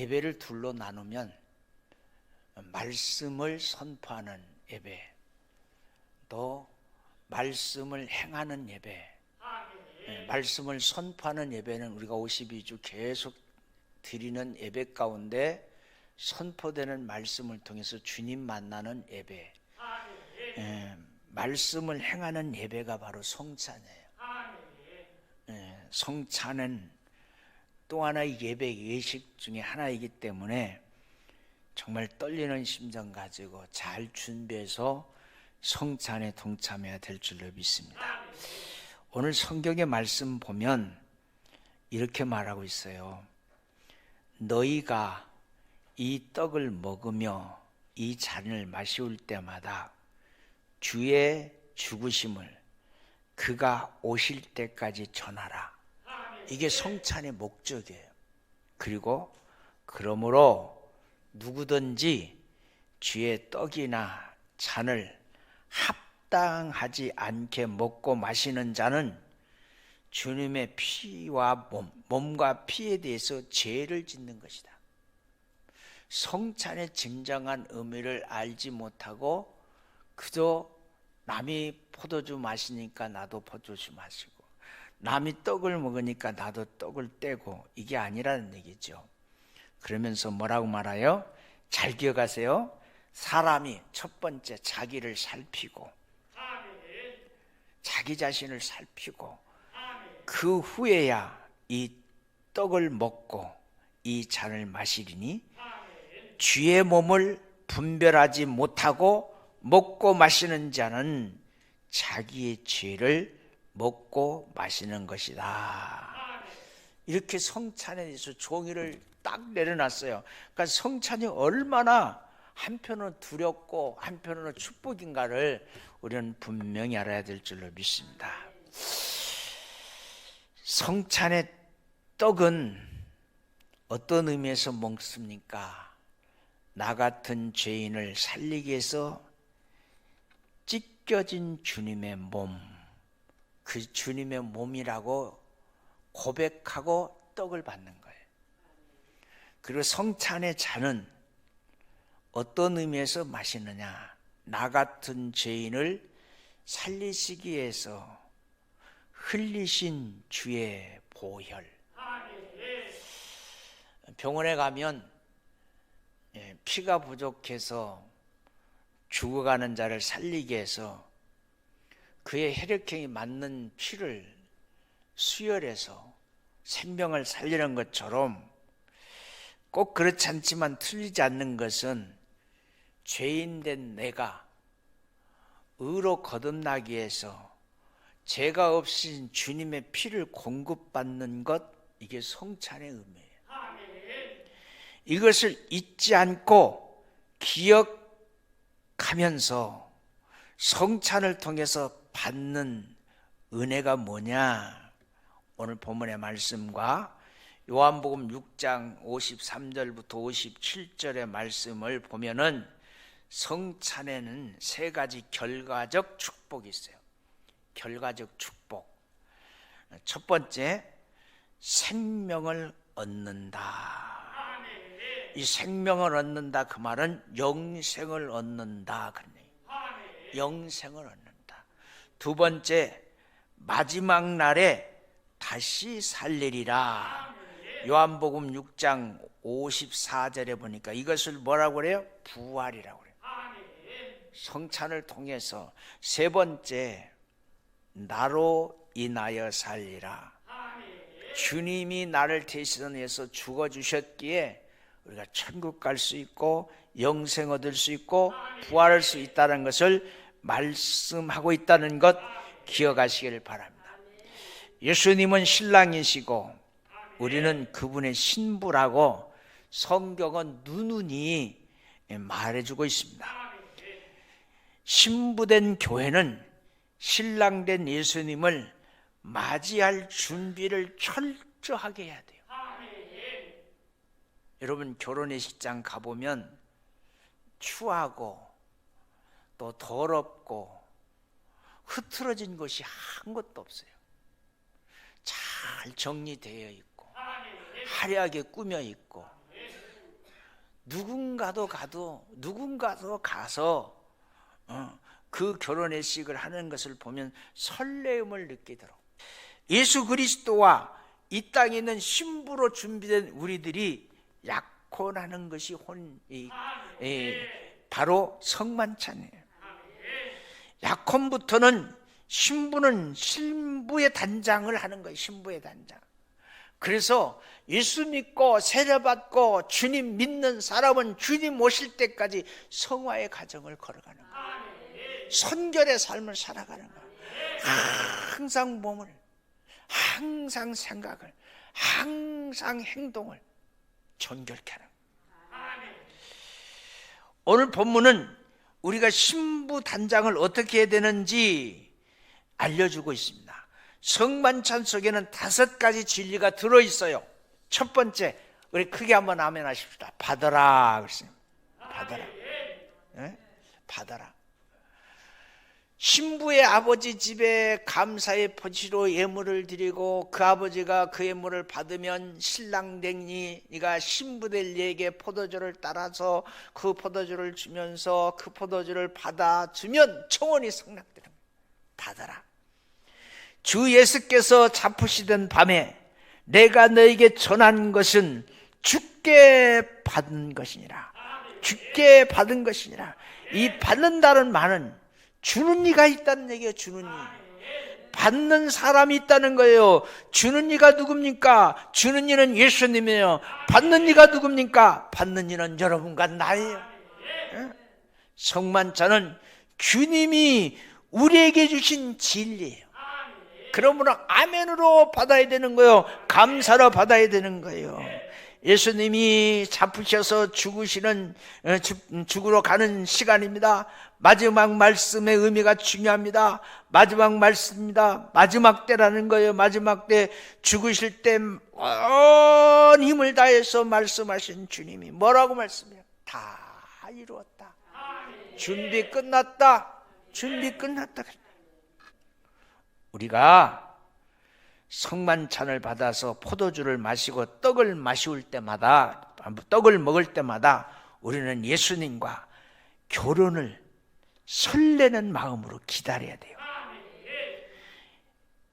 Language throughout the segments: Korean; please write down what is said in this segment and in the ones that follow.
예배를 둘로 나누면 말씀을 선포하는 예배, 또 말씀을 행하는 예배. 말씀을 선포하는 예배는 우리가 52주 계속 드리는 예배 가운데 선포되는 말씀을 통해서 주님 만나는 예배, 말씀을 행하는 예배가 바로 성찬이에요. 성찬은 또 하나의 예배 예식 중에 하나이기 때문에 정말 떨리는 심정 가지고 잘 준비해서 성찬에 동참해야 될 줄로 믿습니다. 오늘 성경의 말씀 보면 이렇게 말하고 있어요. 너희가 이 떡을 먹으며 이 잔을 마실 때마다 주의 죽으심을 그가 오실 때까지 전하라. 이게 성찬의 목적이에요. 그리고 그러므로 누구든지 주의 떡이나 잔을 합당하지 않게 먹고 마시는 자는 주님의 피와 몸과 피에 대해서 죄를 짓는 것이다. 성찬의 진정한 의미를 알지 못하고 그저 남이 포도주 마시니까 나도 포도주 마시고, 남이 떡을 먹으니까 나도 떡을 떼고, 이게 아니라는 얘기죠. 그러면서 뭐라고 말해요? 잘 기억하세요. 사람이 첫 번째 자기를 살피고, 자기 자신을 살피고, 그 후에야 이 떡을 먹고 이 잔을 마시리니 주의 몸을 분별하지 못하고 먹고 마시는 자는 자기의 죄를 먹고 마시는 것이다. 이렇게 성찬에 대해서 종이를 딱 내려놨어요. 그러니까 성찬이 얼마나 한편으로 두렵고 한편으로 축복인가를 우리는 분명히 알아야 될 줄로 믿습니다. 성찬의 떡은 어떤 의미에서 먹습니까? 나 같은 죄인을 살리기 위해서 찢겨진 주님의 몸, 그 주님의 몸이라고 고백하고 떡을 받는 거예요. 그리고 성찬의 잔은 어떤 의미에서 마시느냐? 나 같은 죄인을 살리시기 위해서 흘리신 주의 보혈. 병원에 가면 피가 부족해서 죽어가는 자를 살리기 위해서 그의 혈액형이 맞는 피를 수혈해서 생명을 살리는 것처럼, 꼭 그렇지 않지만 틀리지 않는 것은 죄인된 내가 의로 거듭나기 위해서 죄가 없인 주님의 피를 공급받는 것, 이게 성찬의 의미예요. 이것을 잊지 않고 기억하면서 성찬을 통해서 받는 은혜가 뭐냐? 오늘 본문의 말씀과 요한복음 6장 53절부터 57절의 말씀을 보면은 성찬에는 세 가지 결과적 축복이 있어요. 결과적 축복. 첫 번째, 생명을 얻는다. 이 생명을 얻는다, 그 말은 영생을 얻는다. 영생을 얻는다. 두 번째, 마지막 날에 다시 살리리라. 요한복음 6장 54절에 보니까 이것을 뭐라고 그래요? 부활이라고 그래요. 성찬을 통해서. 세 번째, 나로 인하여 살리라. 주님이 나를 대신해서 죽어주셨기에 우리가 천국 갈 수 있고 영생 얻을 수 있고 부활할 수 있다는 것을 말씀하고 있다는 것 기억하시기를 바랍니다. 예수님은 신랑이시고 우리는 그분의 신부라고 성경은 누누이 말해주고 있습니다. 신부된 교회는 신랑된 예수님을 맞이할 준비를 철저하게 해야 돼요. 여러분, 결혼예식장 가보면 추하고 또 더럽고 흐트러진 것이 한 것도 없어요. 잘 정리되어 있고 화려하게 꾸며 있고 누군가도 가서 그 결혼의식을 하는 것을 보면 설레임을 느끼도록, 예수 그리스도와 이 땅에 있는 신부로 준비된 우리들이 약혼하는 것이 바로 성만찬이에요. 약혼부터는 신부는 신부의 단장을 하는 거예요. 신부의 단장. 그래서 예수 믿고 세례받고 주님 믿는 사람은 주님 오실 때까지 성화의 가정을 걸어가는 거예요. 선결의 삶을 살아가는 거예요. 항상 몸을, 항상 생각을, 항상 행동을 정결케 하는 거예요. 오늘 본문은 우리가 신부 단장을 어떻게 해야 되는지 알려주고 있습니다. 성만찬 속에는 5가지 진리가 들어있어요. 첫 번째, 우리 크게 한번 아멘 하십시다. 받아라 그랬어요. 받아라. 네? 받아라. 신부의 아버지 집에 감사의 포지로 예물을 드리고 그 아버지가 그 예물을 받으면 신랑 댕이 네가 신부 될 얘에게 포도주를 따라서 그 포도주를 주면서 그 포도주를 받아주면 청혼이 성납되는 거예요. 받아라. 주 예수께서 잡으시던 밤에 내가 너에게 전한 것은 주께 받은 것이니라. 주께 받은 것이니라. 이 받는다는 말은 주는 이가 있다는 얘기예요. 주는 이. 받는 사람이 있다는 거예요. 주는 이가 누굽니까? 주는 이는 예수님이에요. 받는 이가 누굽니까? 받는 이는 여러분과 나예요. 성만찬은 주님이 우리에게 주신 진리예요. 그러므로 아멘으로 받아야 되는 거예요. 감사로 받아야 되는 거예요. 예수님이 잡으셔서 죽으러 가는 시간입니다. 마지막 말씀의 의미가 중요합니다. 마지막 말씀입니다. 마지막 때라는 거예요. 마지막 때 죽으실 때 온 힘을 다해서 말씀하신 주님이 뭐라고 말씀해요? 다 이루었다. 준비 끝났다. 준비 끝났다. 우리가 성만찬을 받아서 포도주를 마시고 떡을 먹을 때마다 우리는 예수님과 결혼을 설레는 마음으로 기다려야 돼요.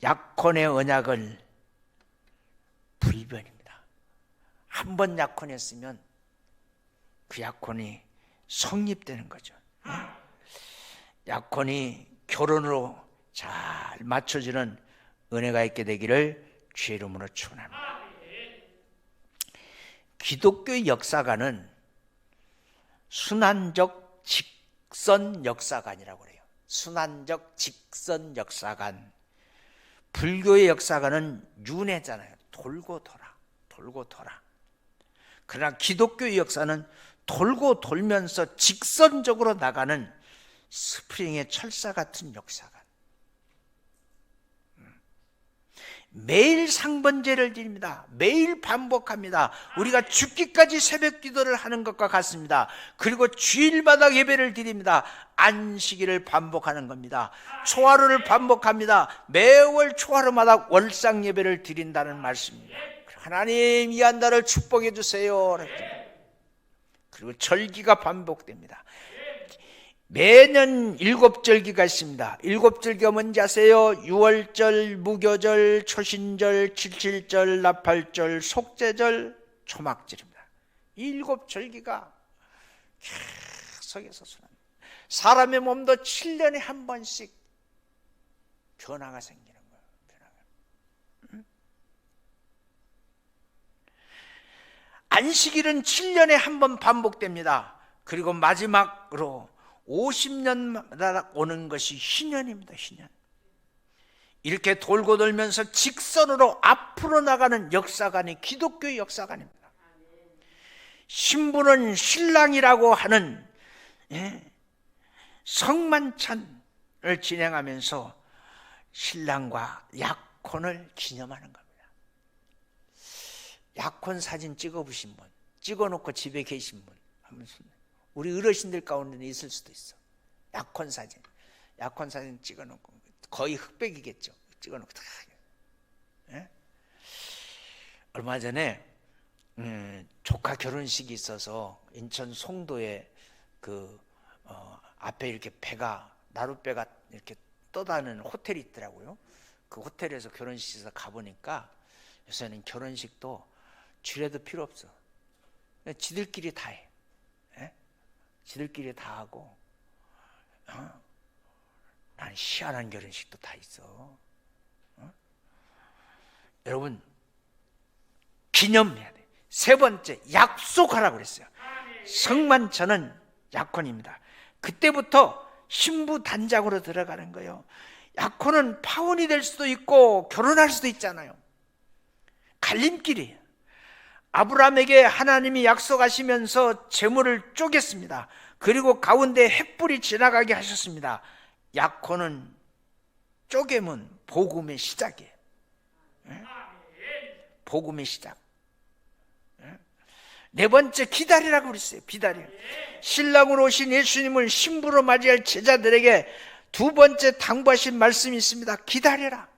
약혼의 언약은 불변입니다. 한 번 약혼했으면 그 약혼이 성립되는 거죠. 약혼이 결혼으로 잘 맞춰지는 은혜가 있게 되기를 주의 이름으로 축원합니다. 기독교의 역사관은 순환적 직선 역사관이라고 해요. 순환적 직선 역사관. 불교의 역사관은 윤회잖아요. 돌고 돌아. 그러나 기독교의 역사는 돌고 돌면서 직선적으로 나가는 스프링의 철사 같은 역사관. 매일 상번제를 드립니다. 매일 반복합니다. 우리가 죽기까지 새벽 기도를 하는 것과 같습니다. 그리고 주일마다 예배를 드립니다. 안식일을 반복하는 겁니다. 초하루를 반복합니다. 매월 초하루마다 월상 예배를 드린다는 말씀입니다. 하나님 이 한 달을 축복해 주세요. 그리고 절기가 반복됩니다. 매년 7절기가 있습니다. 7절기가 뭔지 아세요? 유월절, 무교절, 초신절, 칠칠절, 나팔절, 속죄절, 초막절입니다. 이 7절기가 계속해서 순환합니다. 사람의 몸도 7년에 한 번씩 변화가 생기는 거예요. 안식일은 7년에 한 번 반복됩니다. 그리고 마지막으로 50년마다 오는 것이 희년입니다. 희년. 이렇게 돌고 돌면서 직선으로 앞으로 나가는 역사관이 기독교의 역사관입니다. 신부는 신랑이라고 하는 성만찬을 진행하면서 신랑과 약혼을 기념하는 겁니다. 약혼 사진 찍어보신 분, 찍어놓고 집에 계신 분 한번 손. 우리 어르신들 가운데는 있을 수도 있어. 약혼 사진 찍어놓고 거의 흑백이겠죠. 찍어놓고 다. 예? 얼마 전에 조카 결혼식이 있어서 인천 송도에 앞에 이렇게 나룻배가 이렇게 떠다니는 호텔이 있더라고요. 그 호텔에서 결혼식에서 가보니까 요새는 결혼식도 주례도 필요 없어. 지들끼리 다 해. 지들끼리 다 하고, 난 희한한 결혼식도 다 있어. 여러분, 기념해야 돼. 세 번째, 약속하라고 그랬어요. 성만찬은 약혼입니다. 그때부터 신부 단장으로 들어가는 거예요. 약혼은 파혼이 될 수도 있고 결혼할 수도 있잖아요. 갈림길이에요. 아브라함에게 하나님이 약속하시면서 재물을 쪼갰습니다. 그리고 가운데 횃불이 지나가게 하셨습니다. 약혼은 쪼개면 복음의 시작이에요. 복음의 시작. 네 번째, 기다리라고 그랬어요. 기다려. 신랑으로 오신 예수님을 신부로 맞이할 제자들에게 두 번째 당부하신 말씀이 있습니다. 기다려라.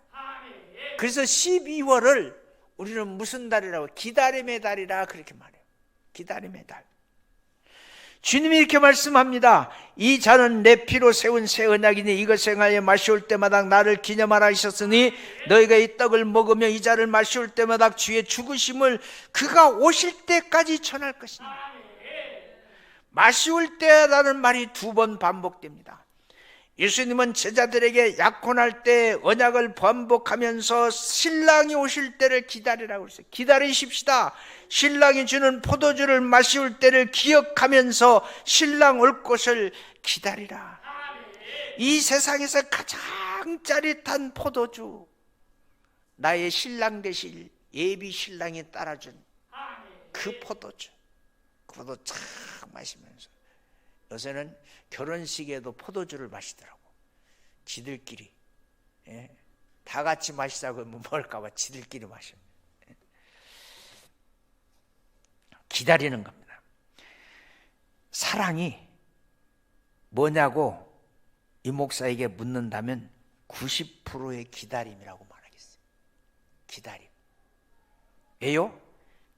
그래서 12월을 우리는 무슨 달이라고? 기다림의 달이라 그렇게 말해요. 기다림의 달. 주님이 이렇게 말씀합니다. 이 잔은 내 피로 세운 새 언약이니 이것을 행하여 마시올 때마다 나를 기념하라 하셨으니 너희가 이 떡을 먹으며 이 잔을 마시올 때마다 주의 죽으심을 그가 오실 때까지 전할 것입니다. 마시올 때라는 말이 두 번 반복됩니다. 예수님은 제자들에게 약혼할 때 언약을 반복하면서 신랑이 오실 때를 기다리라고 했어요. 기다리십시다. 신랑이 주는 포도주를 마시올 때를 기억하면서 신랑 올 것을 기다리라. 이 세상에서 가장 짜릿한 포도주, 나의 신랑 되실 예비 신랑이 따라준 그 포도주, 그 포도 쫙 마시면서. 요새는 결혼식에도 포도주를 마시더라고. 지들끼리. 다 같이 마시자고 하면 뭘까봐 지들끼리 마셔. 기다리는 겁니다. 사랑이 뭐냐고 이 목사에게 묻는다면 90%의 기다림이라고 말하겠어요. 기다림. 왜요?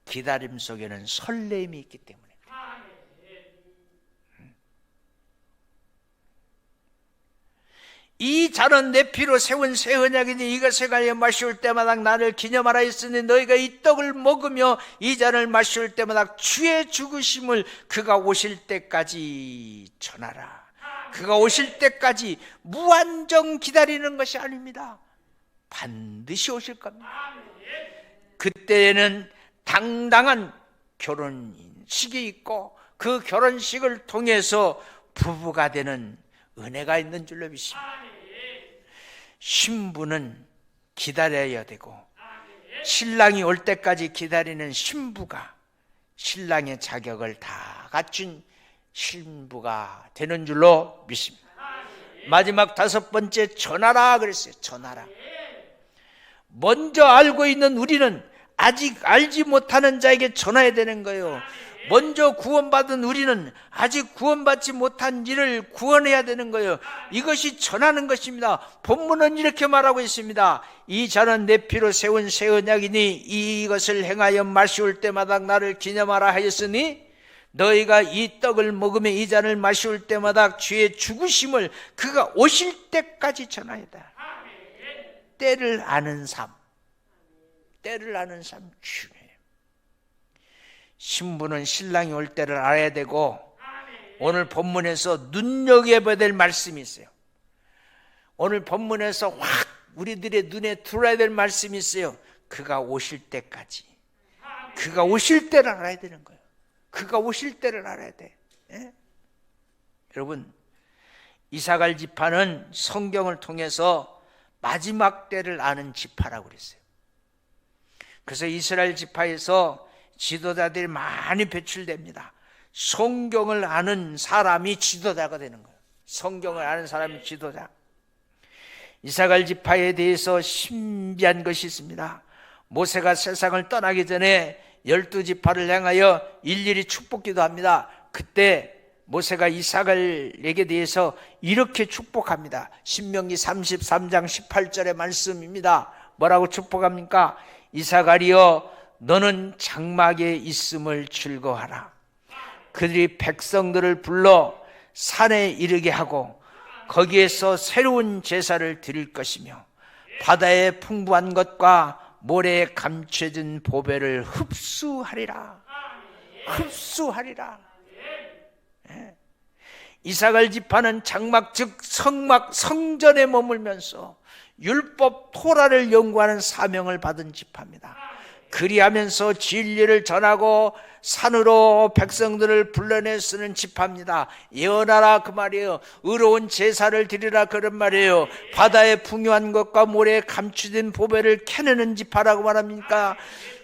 기다림 속에는 설렘이 있기 때문에. 이 잔은 내 피로 세운 새 언약이니 이것을 가려 마시올 때마다 나를 기념하라 했으니 너희가 이 떡을 먹으며 이 잔을 마시올 때마다 주의 죽으심을 그가 오실 때까지 전하라. 그가 오실 때까지 무한정 기다리는 것이 아닙니다. 반드시 오실 겁니다. 그때에는 당당한 결혼식이 있고 그 결혼식을 통해서 부부가 되는 은혜가 있는 줄로 믿습니다. 신부는 기다려야 되고 신랑이 올 때까지 기다리는 신부가 신랑의 자격을 다 갖춘 신부가 되는 줄로 믿습니다. 마지막 다섯 번째, 전하라 그랬어요. 전하라. 먼저 알고 있는 우리는 아직 알지 못하는 자에게 전해야 되는 거예요. 먼저 구원받은 우리는 아직 구원받지 못한 이를 구원해야 되는 거예요. 이것이 전하는 것입니다. 본문은 이렇게 말하고 있습니다. 이 잔은 내 피로 세운 새 언약이니 이것을 행하여 마시올 때마다 나를 기념하라 하였으니 너희가 이 떡을 먹으며 이 잔을 마시올 때마다 주의 죽으심을 그가 오실 때까지 전하여야 돼. 때를 아는 삶. 때를 아는 삶 중요해요. 신부는 신랑이 올 때를 알아야 되고 오늘 본문에서 눈여겨봐야 될 말씀이 있어요. 오늘 본문에서 확 우리들의 눈에 들어야 될 말씀이 있어요. 그가 오실 때까지. 그가 오실 때를 알아야 되는 거예요. 그가 오실 때를 알아야 돼. 여러분, 이사갈 지파는 성경을 통해서 마지막 때를 아는 지파라고 그랬어요. 그래서 이스라엘 지파에서 지도자들이 많이 배출됩니다. 성경을 아는 사람이 지도자가 되는 거예요. 성경을 아는 사람이 지도자. 이사갈 지파에 대해서 신비한 것이 있습니다. 모세가 세상을 떠나기 전에 12지파를 향하여 일일이 축복기도 합니다. 그때 모세가 이사갈에게 대해서 이렇게 축복합니다. 신명기 33장 18절의 말씀입니다. 뭐라고 축복합니까? 이사갈이여 너는 장막에 있음을 즐거워하라. 그들이 백성들을 불러 산에 이르게 하고 거기에서 새로운 제사를 드릴 것이며 바다의 풍부한 것과 모래에 감춰진 보배를 흡수하리라. 흡수하리라. 이삭을 지파는 장막 즉 성막 성전에 머물면서 율법 토라를 연구하는 사명을 받은 지파입니다. 그리하면서 진리를 전하고 산으로 백성들을 불러내 쓰는 지파입니다. 예언하라 그 말이에요. 의로운 제사를 드리라 그런 말이에요. 바다에 풍요한 것과 모래에 감추진 보배를 캐내는 지파라고 말합니까?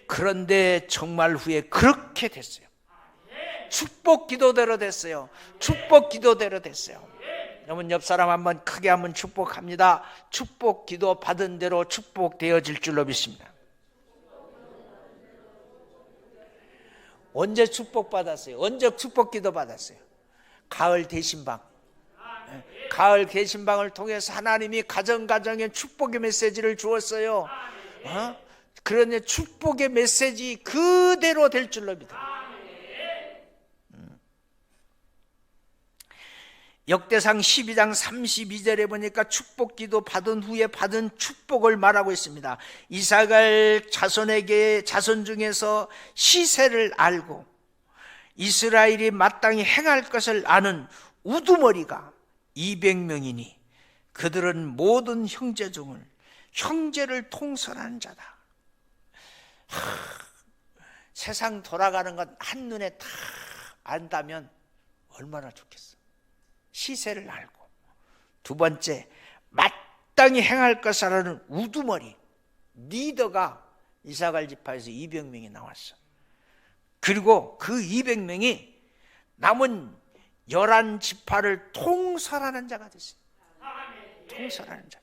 그런데 정말 후에 그렇게 됐어요. 축복 기도대로 됐어요. 축복 기도대로 됐어요. 여러분 옆 사람 한번 크게 한번 축복합니다. 축복 기도 받은 대로 축복되어질 줄로 믿습니다. 언제 축복 받았어요? 언제 축복 기도 받았어요? 가을 대신방. 가을 대신방을 통해서 하나님이 가정가정에 축복의 메시지를 주었어요. 그런데 축복의 메시지 그대로 될 줄로 믿어요. 역대상 12장 32절에 보니까 축복기도 받은 후에 받은 축복을 말하고 있습니다. 이삭을 자손 중에서 시세를 알고 이스라엘이 마땅히 행할 것을 아는 우두머리가 200명이니 그들은 모든 형제 중을 형제를 통솔하는 자다. 세상 돌아가는 것 한눈에 다 안다면 얼마나 좋겠어. 시세를 알고, 두 번째 마땅히 행할 것을 아는 우두머리 리더가 이사갈 지파에서 200명이 나왔어. 그리고 그 200명이 남은 11지파를 통솔하는 자가 됐어요. 통솔하는 자.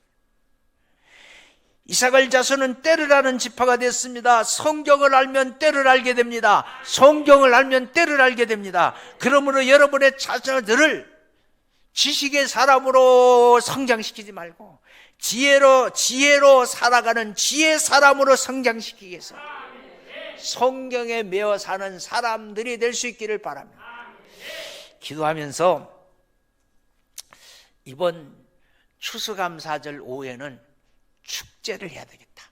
이삭을 자손은 때를 아는 지파가 됐습니다. 성경을 알면 때를 알게 됩니다. 성경을 알면 때를 알게 됩니다. 그러므로 여러분의 자녀들을 지식의 사람으로 성장시키지 말고 지혜로 살아가는 지혜 사람으로 성장시키기 위해서 성경에 매어 사는 사람들이 될 수 있기를 바랍니다. 기도하면서 이번 추수감사절 오후에는 축제를 해야 되겠다.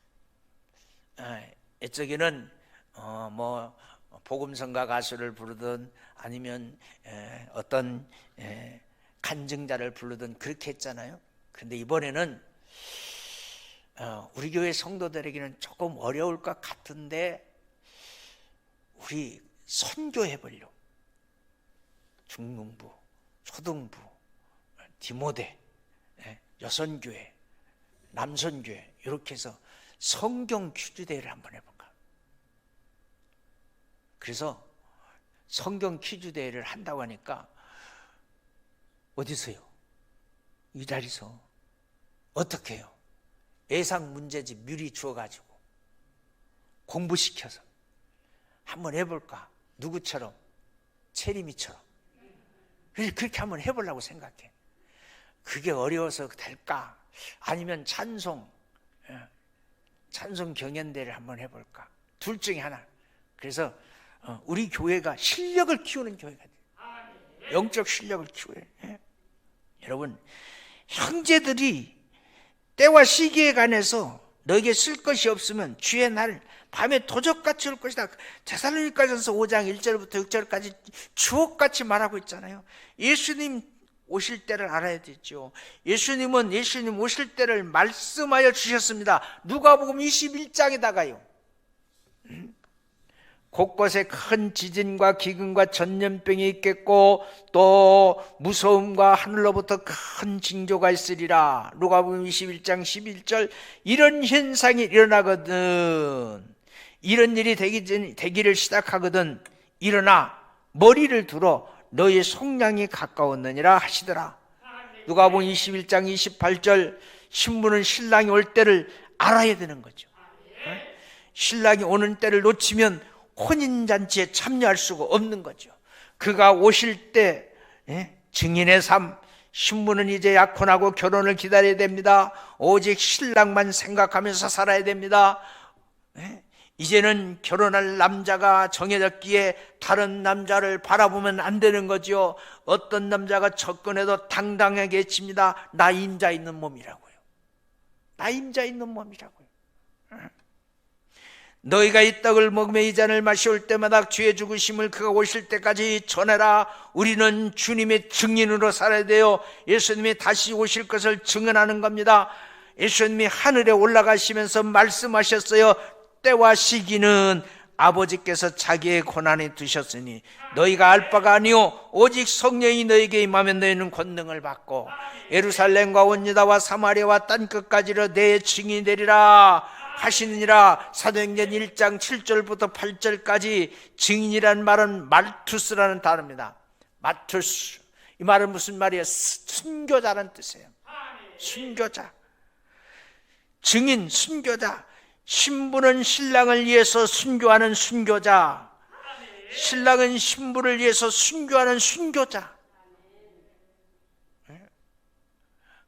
이쪽에는 복음성가 가수를 부르든 아니면 어떤 간증자를 부르든 그렇게 했잖아요. 그런데 이번에는 우리 교회 성도들에게는 조금 어려울 것 같은데 우리 선교해 보려고 중등부, 초등부, 디모데, 여선교회, 남선교회 이렇게 해서 성경 퀴즈 대회를 한번 해볼까. 그래서 성경 퀴즈 대회를 한다고 하니까 어디서요? 이 자리에서 어떻게 해요? 예상 문제집 미리 주어가지고 공부시켜서 한번 해볼까? 누구처럼? 채림이처럼. 그렇게 한번 해보려고 생각해. 그게 어려워서 될까? 아니면 찬송 경연대를 한번 해볼까? 둘 중에 하나. 그래서 우리 교회가 실력을 키우는 교회가 돼요. 영적 실력을 키워요. 여러분, 형제들이 때와 시기에 관해서 너에게 쓸 것이 없으면 주의 날 밤에 도적같이 올 것이다. 데살로니가전서 5장 1절부터 6절까지 주옥같이 말하고 있잖아요. 예수님 오실 때를 알아야 되죠. 예수님 오실 때를 말씀하여 주셨습니다. 누가복음 21장에다가요. 곳곳에 큰 지진과 기근과 전염병이 있겠고 또 무서움과 하늘로부터 큰 징조가 있으리라. 누가복음 21장 11절. 이런 현상이 일어나거든, 이런 일이 되기를 시작하거든 일어나 머리를 들어 너의 속량이 가까웠느니라 하시더라. 누가복음 21장 28절. 신부는 신랑이 올 때를 알아야 되는 거죠. 신랑이 오는 때를 놓치면 혼인잔치에 참여할 수가 없는 거죠. 그가 오실 때 증인의 삶, 신부는 이제 약혼하고 결혼을 기다려야 됩니다. 오직 신랑만 생각하면서 살아야 됩니다. 이제는 결혼할 남자가 정해졌기에 다른 남자를 바라보면 안 되는 거지요. 어떤 남자가 접근해도 당당하게 칩니다. 나 임자 있는 몸이라고요. 나 임자 있는 몸이라고요. 너희가 이 떡을 먹으며 이 잔을 마시올 때마다 주의 죽으심을 그가 오실 때까지 전해라. 우리는 주님의 증인으로 살아야 돼요. 예수님이 다시 오실 것을 증언하는 겁니다. 예수님이 하늘에 올라가시면서 말씀하셨어요. 때와 시기는 아버지께서 자기의 권한에 두셨으니 너희가 알 바가 아니요 오직 성령이 너희에게 임하면 너희는 권능을 받고 예루살렘과 온 유다와 사마리아와 땅끝까지로 내 증인이 되리라 하시느니라. 사도행전 1장 7절부터 8절까지 증인이라는 말은 말투스라는 단어입니다. 말투스, 이 말은 무슨 말이에요? 순교자라는 뜻이에요. 순교자, 증인, 순교자. 신부는 신랑을 위해서 순교하는 순교자, 신랑은 신부를 위해서 순교하는 순교자.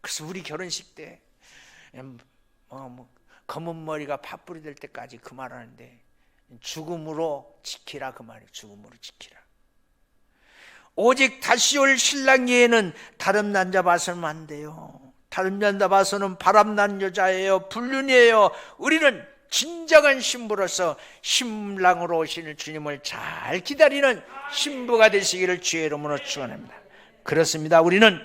그래서 우리 결혼식 때 검은 머리가 팥불이 될 때까지 그 말하는데 죽음으로 지키라 그 말이에요. 죽음으로 지키라. 오직 다시 올 신랑 외에는 다른 남자 봐서는 안 돼요. 다른 남자 봐서는 바람난 여자예요. 불륜이에요. 우리는 진정한 신부로서 신랑으로 오시는 주님을 잘 기다리는 신부가 되시기를 주의 이름으로 축원합니다. 그렇습니다. 우리는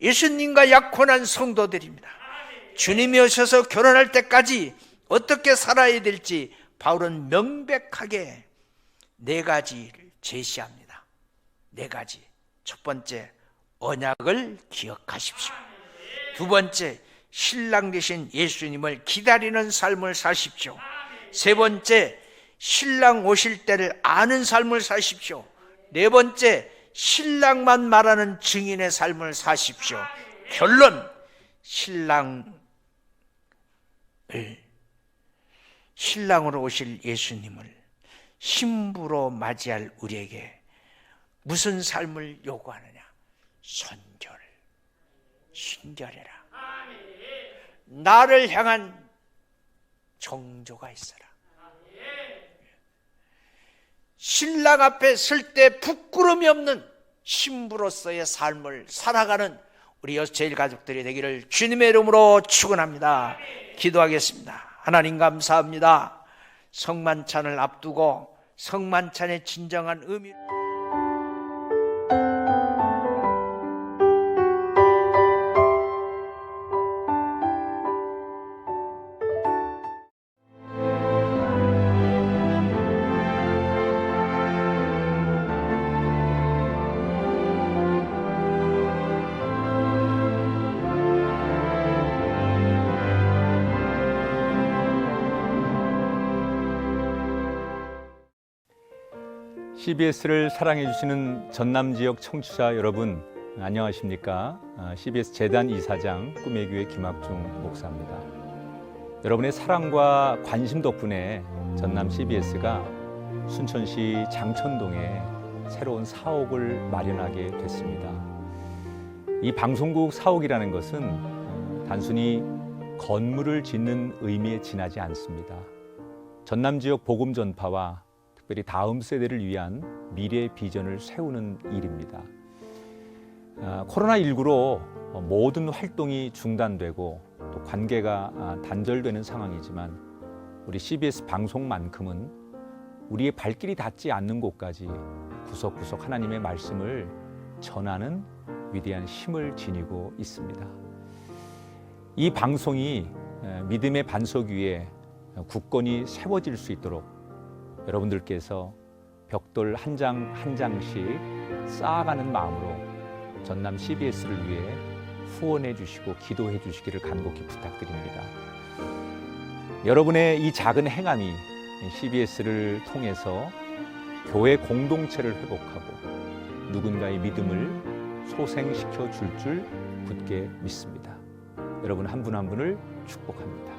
예수님과 약혼한 성도들입니다. 주님이 오셔서 결혼할 때까지 어떻게 살아야 될지 바울은 명백하게 4가지를 제시합니다. 4가지. 첫 번째, 언약을 기억하십시오. 두 번째, 신랑 되신 예수님을 기다리는 삶을 사십시오. 세 번째, 신랑 오실 때를 아는 삶을 사십시오. 네 번째, 신랑만 말하는 증인의 삶을 사십시오. 결론, 신랑으로 오실 예수님을 신부로 맞이할 우리에게 무슨 삶을 요구하느냐? 순결해라. 나를 향한 정조가 있어라. 신랑 앞에 설 때 부끄러움이 없는 신부로서의 삶을 살아가는 우리 여수제일 가족들이 되기를 주님의 이름으로 축원합니다. 기도하겠습니다. 하나님 감사합니다. 성만찬을 앞두고 성만찬의 진정한 의미 CBS를 사랑해 주시는 전남 지역 청취자 여러분, 안녕하십니까? CBS 재단 이사장 꿈의 교회 김학중 목사입니다. 여러분의 사랑과 관심 덕분에 전남 CBS가 순천시 장천동에 새로운 사옥을 마련하게 됐습니다. 이 방송국 사옥이라는 것은 단순히 건물을 짓는 의미에 지나지 않습니다. 전남 지역 복음 전파와 특별히 다음 세대를 위한 미래 비전을 세우는 일입니다. 코로나19로 모든 활동이 중단되고 또 관계가 단절되는 상황이지만 우리 CBS 방송만큼은 우리의 발길이 닿지 않는 곳까지 구석구석 하나님의 말씀을 전하는 위대한 힘을 지니고 있습니다. 이 방송이 믿음의 반석 위에 굳건히 세워질 수 있도록 여러분들께서 벽돌 한 장 한 장씩 쌓아가는 마음으로 전남 CBS를 위해 후원해 주시고 기도해 주시기를 간곡히 부탁드립니다. 여러분의 이 작은 행함이 CBS를 통해서 교회 공동체를 회복하고 누군가의 믿음을 소생시켜 줄 굳게 믿습니다. 여러분 한 분 한 분을 축복합니다.